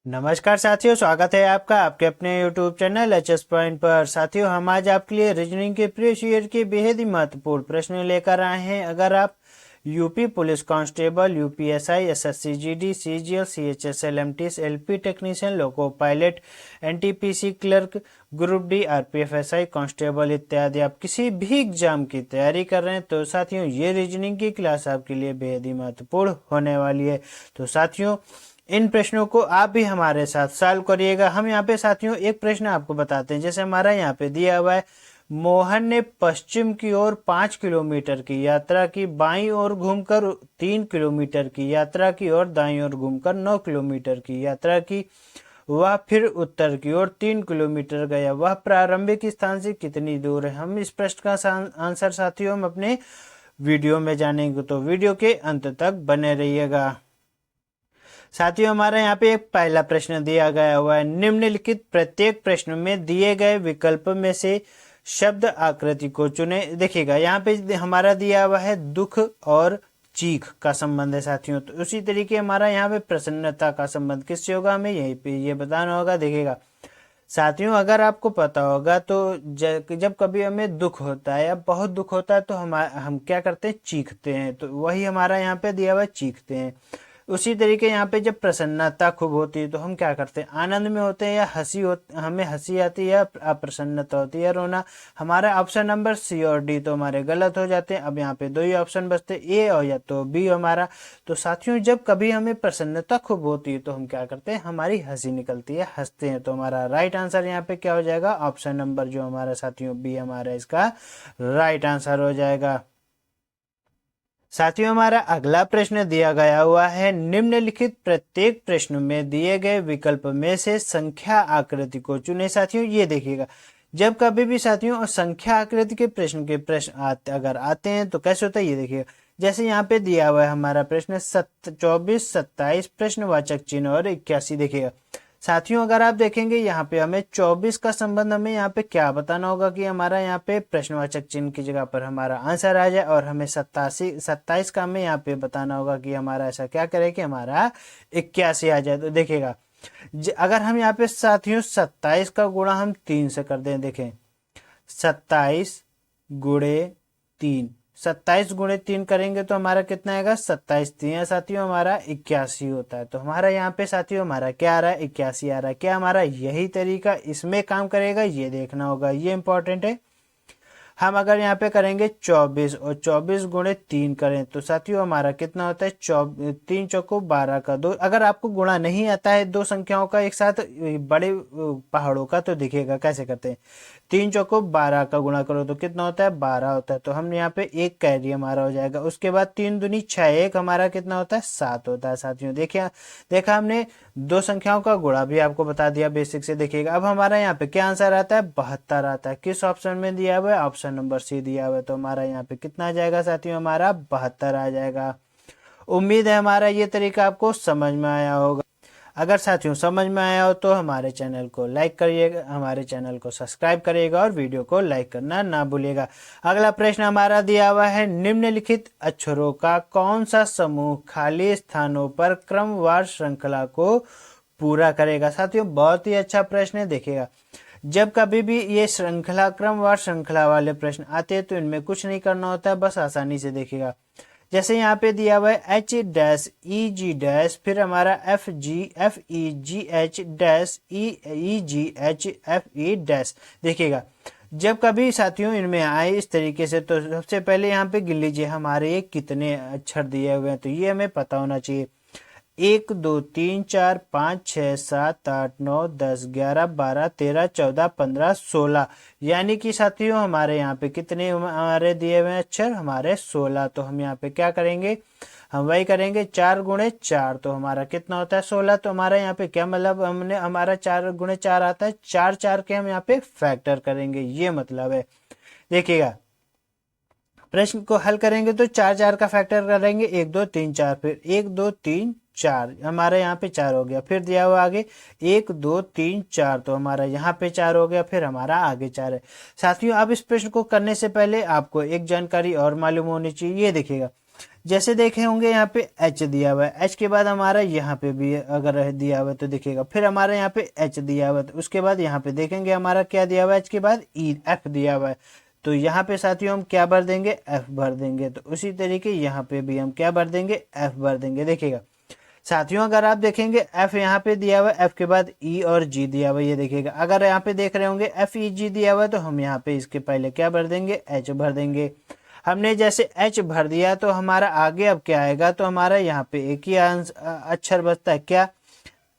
नमस्कार साथियों, स्वागत है आपका आपके अपने YouTube चैनल एचएस पॉइंट पर। साथियों, हम आज आपके लिए रीजनिंग के प्रीवियस ईयर के बेहद ही महत्वपूर्ण प्रश्न लेकर आए हैं। अगर आप UP police constable, UPSI, SSC GD, CGL, CHS, LMTS, LP technician, loco pilot, NTPC clerk, group D, RPF SI constable इत्यादि आप किसी भी एग्जाम की तैयारी कर रहे हैं तो साथियों ये रीजनिंग की क्लास आपके लिए बेहद ही महत्वपूर्ण होने वाली है। तो साथियों, इन प्रश्नों को आप भी हमारे साथ सॉल्व करिएगा। हम यहाँ पे साथियों एक प्रश्न आपको बताते हैं। जैसे हमारा यहाँ पे दिया हुआ है, मोहन ने पश्चिम की ओर 5 किलोमीटर की यात्रा की, बाईं ओर घूमकर 3 किलोमीटर की यात्रा की और दाईं ओर घूमकर 9 किलोमीटर की यात्रा की। वह फिर उत्तर की ओर 3 किलोमीटर गया। वह प्रारंभिक स्थान से कितनी दूर है? हम इस प्रश्न का आंसर साथियों हम अपने वीडियो में जानेंगे, तो वीडियो के अंत तक बने रहिएगा। साथियों, हमारा यहाँ पे एक पहला प्रश्न दिया गया हुआ है, निम्नलिखित प्रत्येक प्रश्न में दिए गए विकल्प में से शब्द आकृति को चुने। देखिएगा यहाँ पे हमारा दिया हुआ है दुख और चीख का संबंध है साथियों। तो उसी तरीके हमारा यहाँ पे प्रसन्नता का संबंध किससे होगा, हमें यहीं पे ये बताना होगा। देखिएगा साथियों, अगर आपको पता होगा तो जब कभी हमें दुख होता है या बहुत दुख होता है तो हम क्या करते हैं, चीखते हैं। तो वही हमारा यहाँ पे दिया हुआ है, चीखते हैं। उसी तरीके यहाँ पे जब प्रसन्नता खूब होती है तो हम क्या करते हैं, आनंद में होते हैं या हमें हंसी आती है या अप्रसन्नता होती है, रोना। हमारा ऑप्शन नंबर सी और डी तो हमारे गलत हो जाते हैं। अब यहाँ पे दो ही ऑप्शन बचते, ए और या तो बी हमारा। तो साथियों, जब कभी हमें प्रसन्नता खूब होती है तो हम क्या करते हैं, हमारी हंसी निकलती है, हंसते हैं। तो हमारा राइट आंसर यहाँ पे क्या हो जाएगा, ऑप्शन नंबर जो हमारा साथियों बी हमारा इसका राइट आंसर हो जाएगा। साथियों, हमारा अगला प्रश्न दिया गया हुआ है, निम्नलिखित प्रत्येक प्रश्न में दिए गए विकल्प में से संख्या आकृति को चुने। साथियों ये देखिएगा, जब कभी भी साथियों संख्या आकृति के प्रश्न अगर आते हैं तो कैसे होता है, ये देखिएगा। जैसे यहाँ पे दिया हुआ है हमारा प्रश्न 24, 27, प्रश्नवाचक चिन्ह और 81। देखिएगा साथियों, अगर आप देखेंगे यहाँ पे हमें 24 का संबंध हमें यहाँ पे क्या बताना होगा कि हमारा यहाँ पे प्रश्नवाचक चिन्ह की जगह पर हमारा आंसर आ जाए, और हमें 27 का हमें यहाँ पे बताना होगा कि हमारा ऐसा क्या करे कि हमारा 81 आ जाए। तो देखिएगा अगर हम यहाँ पे साथियों 27 का गुणा हम 3 से कर दें, देखें 27 गुणे 3, 27 गुणे 3 करेंगे तो हमारा कितना आएगा, 27 3 साथियों हमारा 81 होता है। तो हमारा यहाँ पे साथियों हमारा क्या आ रहा है, 81 आ रहा है। क्या हमारा यही तरीका इसमें काम करेगा, ये देखना होगा, ये इंपॉर्टेंट है। हम अगर यहाँ पे करेंगे 24 और 24 गुणे 3 करें तो साथियों हमारा कितना होता है, 3 चौको 12 का 2। अगर आपको गुणा नहीं आता है दो संख्याओं का एक साथ बड़े पहाड़ों का, तो दिखेगा कैसे करते हैं, 3 चौको 12 का गुणा करो तो कितना होता है, 12 होता है। तो हम यहाँ पे एक कैरी हमारा हो जाएगा। उसके बाद 3 दूनी 6, एक हमारा कितना होता है, 7 होता है। साथियों देखा हमने दो संख्याओं का गुणा भी आपको बता दिया बेसिक से। देखिएगा अब हमारा यहाँ पे क्या आंसर आता है, 72 आता है। किस ऑप्शन में दिया हुआ है, ऑप्शन नंबर सी दिया हुआ है। तो हमारा यहाँ पे कितना आ जाएगा साथियों, हमारा 72 आ जाएगा। उम्मीद है हमारा ये तरीका आपको समझ में आया होगा। अगर साथियों समझ में आया हो तो हमारे चैनल को लाइक करिएगा, हमारे चैनल को सब्सक्राइब करिएगा और वीडियो को लाइक करना ना भूलिएगा। अगला प्रश्न हमारा दिया हुआ है, निम्नलिखित अक्षरों का कौन सा समूह खाली स्थानों पर क्रमवार श्रृंखला को पूरा करेगा। साथियों बहुत ही अच्छा प्रश्न है। देखिएगा जब कभी भी ये क्रमवार श्रृंखला वाले प्रश्न आते हैं तो इनमें कुछ नहीं करना होता है, बस आसानी से देखिएगा। जैसे यहाँ पे दिया हुआ है एच डैश ई जी डैश, फिर हमारा एफ ई जी एच डैश ई जी एच एफ ई डैश। देखिएगा जब कभी साथियों इनमें आए इस तरीके से तो सबसे पहले यहाँ पे गिन लीजिए हमारे ये कितने अक्षर दिए हुए हैं, तो ये हमें पता होना चाहिए। 1 2 3 4 5 6 7 8 9 10 11 12 13 14 15 16, यानी कि साथियों हमारे यहाँ पे कितने हमारे दिए हुए अक्षर, हमारे 16। तो हम यहाँ पे क्या करेंगे, हम वही करेंगे 4 गुणे 4, तो हमारा कितना होता है 16। तो हमारा यहाँ पे क्या मतलब, हमने हमारा 4 गुणे 4 आता है, 4 4 के हम यहाँ पे फैक्टर करेंगे, ये मतलब है। देखिएगा प्रश्न को हल करेंगे तो 4 4 का फैक्टर करेंगे, 1 2 3 4, फिर 1 2 3 4 हमारे यहाँ पे 4 हो गया। फिर दिया हुआ आगे 1 2 3 4, तो हमारा यहाँ पे 4 हो गया, फिर हमारा आगे 4 है। साथियों अब इस प्रश्न को करने से पहले आपको एक जानकारी और मालूम होनी चाहिए। ये देखिएगा जैसे देखे होंगे यहाँ पे h दिया हुआ है, h के बाद हमारा यहाँ पे भी अगर दिया हुआ है तो देखिएगा, फिर हमारा यहाँ पे h दिया हुआ है, तो उसके बाद यहाँ पे देखेंगे हमारा क्या दिया हुआ है, h के बाद f दिया हुआ है, तो यहाँ पे साथियों हम क्या भर देंगे, f भर देंगे। तो उसी तरीके यहाँ पे भी हम क्या भर देंगे, f भर देंगे। देखिएगा साथियों अगर आप देखेंगे f यहाँ पे दिया हुआ है, f के बाद e और g दिया हुआ है, ये देखिएगा। अगर यहाँ पे देख रहे होंगे f e g दिया हुआ है, तो हम यहाँ पे इसके पहले क्या भर देंगे, h भर देंगे। हमने जैसे h भर दिया तो हमारा आगे अब क्या आएगा, तो हमारा यहाँ पे एक ही अक्षर बचता है, क्या,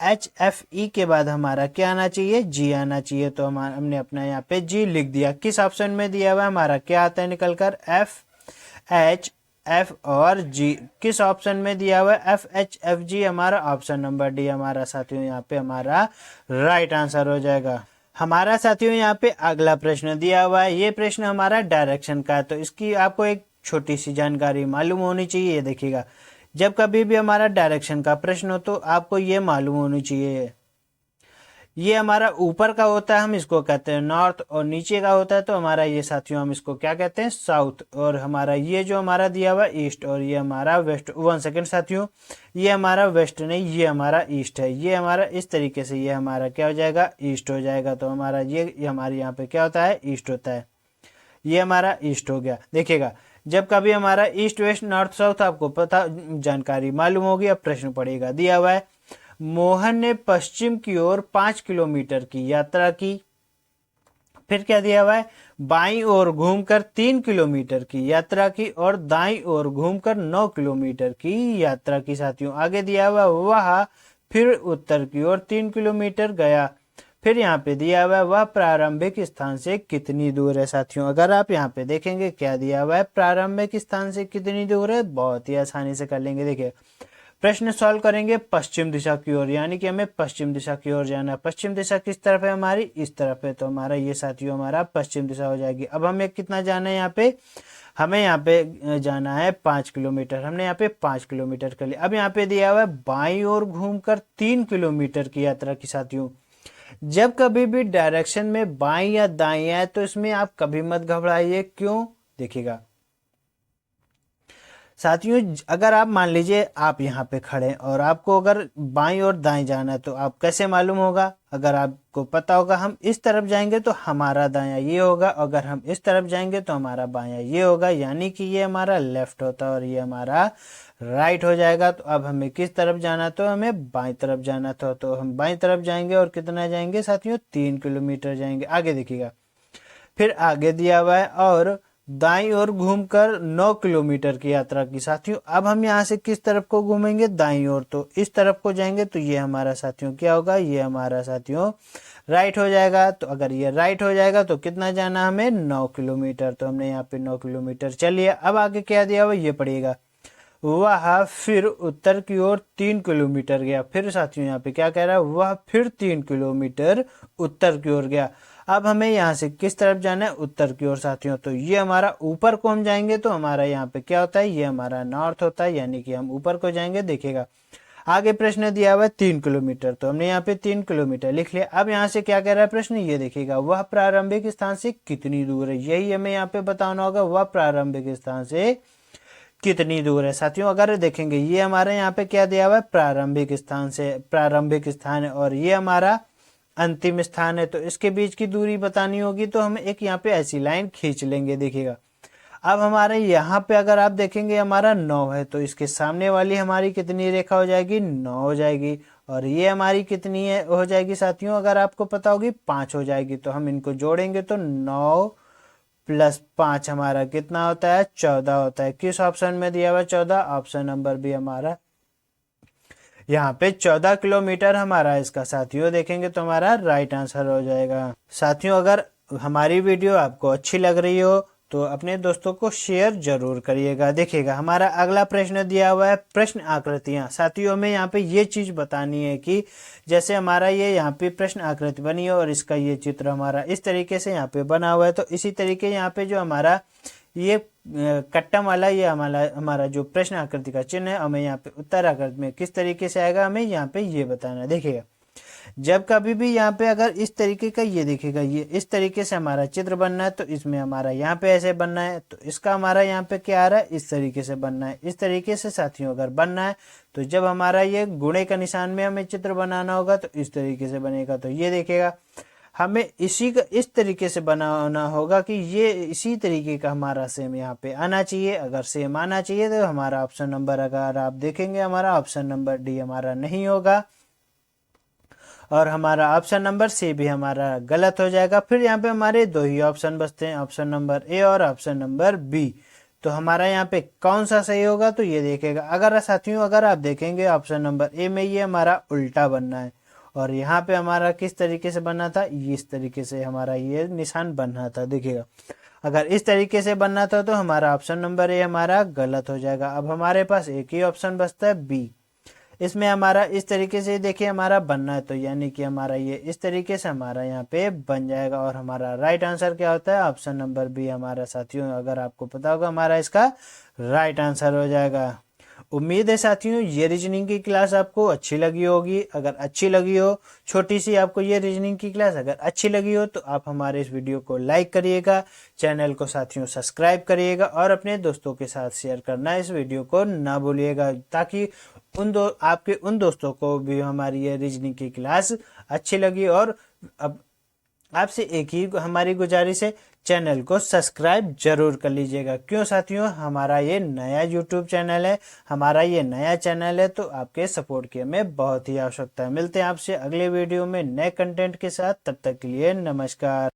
एच एफ ई के बाद हमारा क्या आना चाहिए, जी आना चाहिए। तो हमने अपना यहाँ पे जी लिख दिया। किस ऑप्शन में दिया हुआ है, हमारा क्या आता है निकल कर, एफ एच एफ और जी। किस ऑप्शन में दिया हुआ है, एफ एच एफ जी, हमारा ऑप्शन नंबर डी हमारा साथियों यहाँ पे हमारा राइट आंसर हो जाएगा। हमारा साथियों यहाँ पे अगला प्रश्न दिया हुआ है, ये प्रश्न हमारा डायरेक्शन का है, तो इसकी आपको एक छोटी सी जानकारी मालूम होनी चाहिए। ये देखिएगा, जब कभी भी हमारा डायरेक्शन का प्रश्न हो तो आपको ये मालूम होनी चाहिए, ये हमारा ऊपर का होता है हम इसको कहते हैं नॉर्थ, और नीचे का होता है तो हमारा ये साथियों हम इसको क्या कहते हैं, साउथ। और हमारा ये जो हमारा दिया हुआ ईस्ट, और ये हमारा वेस्ट। 1 सेकेंड साथियों, ये हमारा वेस्ट नहीं, ये हमारा ईस्ट है। ये हमारा इस तरीके से ये हमारा क्या हो जाएगा, ईस्ट हो जाएगा। तो हमारा ये हमारे यहाँ पे क्या होता है, ईस्ट होता है। ये हमारा ईस्ट हो गया। देखिएगा जब कभी हमारा ईस्ट वेस्ट नॉर्थ साउथ आपको पता जानकारी मालूम होगी। अब प्रश्न पड़ेगा, दिया हुआ है मोहन ने पश्चिम की ओर 5 किलोमीटर की यात्रा की। फिर क्या दिया हुआ है, बाईं ओर घूमकर 3 किलोमीटर की यात्रा की और दाईं ओर घूमकर 9 किलोमीटर की यात्रा की। साथियों आगे दिया हुआ वह फिर उत्तर की ओर 3 किलोमीटर गया। फिर यहाँ पे दिया हुआ है वह प्रारंभिक स्थान से कितनी दूर है। साथियों अगर आप यहाँ पे देखेंगे क्या दिया हुआ है, प्रारंभिक स्थान से कितनी दूर है, बहुत ही आसानी से कर लेंगे। देखिए प्रश्न सॉल्व करेंगे पश्चिम दिशा की ओर, यानी कि हमें पश्चिम दिशा की ओर जाना है। पश्चिम दिशा किस तरफ है हमारी, इस तरफ है, तो हमारा ये साथियों हमारा पश्चिम दिशा हो जाएगी। अब हमें कितना जाना है, यहाँ पे हमें यहाँ पे जाना है 5 किलोमीटर। हमने यहाँ पे 5 किलोमीटर कर लिया। अब यहाँ पे दिया हुआ है बाईं ओर घूमकर 3 किलोमीटर की यात्रा की। साथियों जब कभी भी डायरेक्शन में बाईं या दाईं आए तो इसमें आप कभी मत घबराइए। क्यों, देखिएगा साथियों अगर आप मान लीजिए आप यहाँ पे खड़े और आपको अगर बाईं और दाएं जाना है तो आप कैसे मालूम होगा, अगर आपको पता होगा हम इस तरफ जाएंगे तो हमारा दायां ये होगा, अगर हम इस तरफ जाएंगे तो हमारा बायां ये होगा, यानी कि ये हमारा लेफ्ट होता है और ये हमारा राइट हो जाएगा। तो अब हमें किस तरफ जाना, तो हमें बाईं तरफ जाना था, तो हम बाईं तरफ जाएंगे और कितना जाएंगे साथियों, 3 किलोमीटर जाएंगे। आगे देखिएगा, फिर आगे दिया हुआ है और दाईं ओर घूमकर 9 किलोमीटर की यात्रा की। साथियों अब हम यहाँ से किस तरफ को घूमेंगे, दाईं ओर, तो इस तरफ को जाएंगे तो ये हमारा साथियों क्या होगा, ये हमारा साथियों राइट हो जाएगा। तो अगर ये राइट हो जाएगा तो कितना जाना हमें, 9 किलोमीटर। तो हमने यहाँ पे 9 किलोमीटर चलिए। अब आगे क्या दिया हुआ ये पड़ेगा, वह फिर उत्तर की ओर 3 किलोमीटर गया। फिर साथियों यहाँ पे क्या कह रहा है, वह फिर 3 किलोमीटर उत्तर की ओर गया। अब हमें यहाँ से किस तरफ जाना है, उत्तर की ओर। साथियों तो ये हमारा ऊपर को हम जाएंगे तो हमारा यहाँ पे क्या होता है, ये हमारा नॉर्थ होता है, यानी कि हम ऊपर को जाएंगे। देखिएगा आगे प्रश्न दिया हुआ है 3 किलोमीटर, तो हमने यहाँ पे 3 किलोमीटर लिख लिया। अब यहाँ से क्या कह रहा है प्रश्न, ये देखिएगा वह प्रारंभिक स्थान से कितनी दूर है, यही हमें यहाँ पे बताना होगा, वह प्रारंभिक स्थान से कितनी दूर है। साथियों अगर देखेंगे ये हमारे यहाँ पे क्या दिया हुआ है, प्रारंभिक स्थान से, प्रारंभिक स्थान है और ये हमारा अंतिम स्थान है, तो इसके बीच की दूरी बतानी होगी। तो हम एक यहाँ पे ऐसी लाइन खींच लेंगे। देखिएगा अब हमारे यहाँ पे अगर आप देखेंगे हमारा 9 है, तो इसके सामने वाली हमारी कितनी रेखा हो जाएगी, 9 हो जाएगी। और ये हमारी कितनी है हो जाएगी साथियों, अगर आपको पता होगी 5 हो जाएगी। तो हम इनको जोड़ेंगे तो 9 + 5 हमारा कितना होता है, 14 होता है। किस ऑप्शन में दिया हुआ 14, ऑप्शन नंबर बी हमारा यहाँ पे 14 किलोमीटर हमारा इसका साथियों देखेंगे तो हमारा राइट आंसर हो जाएगा। साथियों अगर हमारी वीडियो आपको अच्छी लग रही हो तो अपने दोस्तों को शेयर जरूर करिएगा। देखिएगा हमारा अगला प्रश्न दिया हुआ है प्रश्न आकृतियां। साथियों हमें यहाँ पे ये चीज बतानी है कि जैसे हमारा ये यहाँ पे प्रश्न आकृति बनी है और इसका ये चित्र हमारा इस तरीके से यहाँ पे बना हुआ है, तो इसी तरीके यहाँ पे जो हमारा ये कट्टम वाला ये हमारा जो प्रश्न आकृति का चिन्ह है, हमें यहाँ पे उत्तर आकृति में किस तरीके से आएगा, हमें यहाँ पे ये बताना है। देखिएगा जब कभी भी यहाँ पे अगर इस तरीके का ये देखिएगा, ये इस तरीके से हमारा चित्र बनना है तो इसमें हमारा यहाँ पे ऐसे बनना है, तो इसका हमारा यहाँ पे क्या आ रहा है, इस तरीके से बनना है। इस तरीके से साथियों अगर बनना है तो जब हमारा ये गुणे का निशान में हमें चित्र बनाना होगा तो इस तरीके से बनेगा। तो ये देखिएगा हमें इसी का इस तरीके से बनाना होगा कि ये इसी तरीके का हमारा सेम यहाँ पे आना चाहिए। अगर सेम आना चाहिए तो हमारा ऑप्शन नंबर, अगर आप देखेंगे हमारा ऑप्शन नंबर डी हमारा नहीं होगा और हमारा ऑप्शन नंबर सी भी हमारा गलत हो जाएगा। फिर यहाँ पे हमारे दो ही ऑप्शन बचते हैं, ऑप्शन नंबर ए और ऑप्शन नंबर बी। तो हमारा यहाँ पे कौन सा सही होगा, तो ये देखेगा। अगर साथियों अगर आप देखेंगे ऑप्शन नंबर ए में ये हमारा उल्टा बनना है और यहाँ पे हमारा किस तरीके से बनना था, इस तरीके से हमारा ये निशान बनना था। देखिएगा अगर इस तरीके से बनना था तो हमारा ऑप्शन नंबर ए हमारा गलत हो जाएगा। अब हमारे पास एक ही ऑप्शन बचता है बी, इसमें हमारा इस तरीके से देखिए हमारा बनना है, तो यानी कि हमारा ये इस तरीके से हमारा यहाँ पे बन जाएगा और हमारा राइट आंसर क्या होता है, ऑप्शन नंबर बी हमारा साथियों, अगर आपको पता होगा हमारा इसका राइट आंसर हो जाएगा। उम्मीद है साथियों ये रीजनिंग की क्लास आपको अच्छी लगी होगी। अगर अच्छी लगी हो, छोटी सी आपको ये रीजनिंग की क्लास अगर अच्छी लगी हो तो आप हमारे इस वीडियो को लाइक करिएगा, चैनल को साथियों सब्सक्राइब करिएगा और अपने दोस्तों के साथ शेयर करना इस वीडियो को ना भूलिएगा, ताकि आपके उन दोस्तों को भी हमारी ये रीजनिंग की क्लास अच्छी लगी। और अब आपसे एक ही हमारी गुजारिश है, चैनल को सब्सक्राइब जरूर कर लीजिएगा। क्यों साथियों, हमारा ये नया यूट्यूब चैनल है, हमारा ये नया चैनल है, तो आपके सपोर्ट की हमें बहुत ही आवश्यकता है। मिलते हैं आपसे अगले वीडियो में नए कंटेंट के साथ, तब तक के लिए नमस्कार।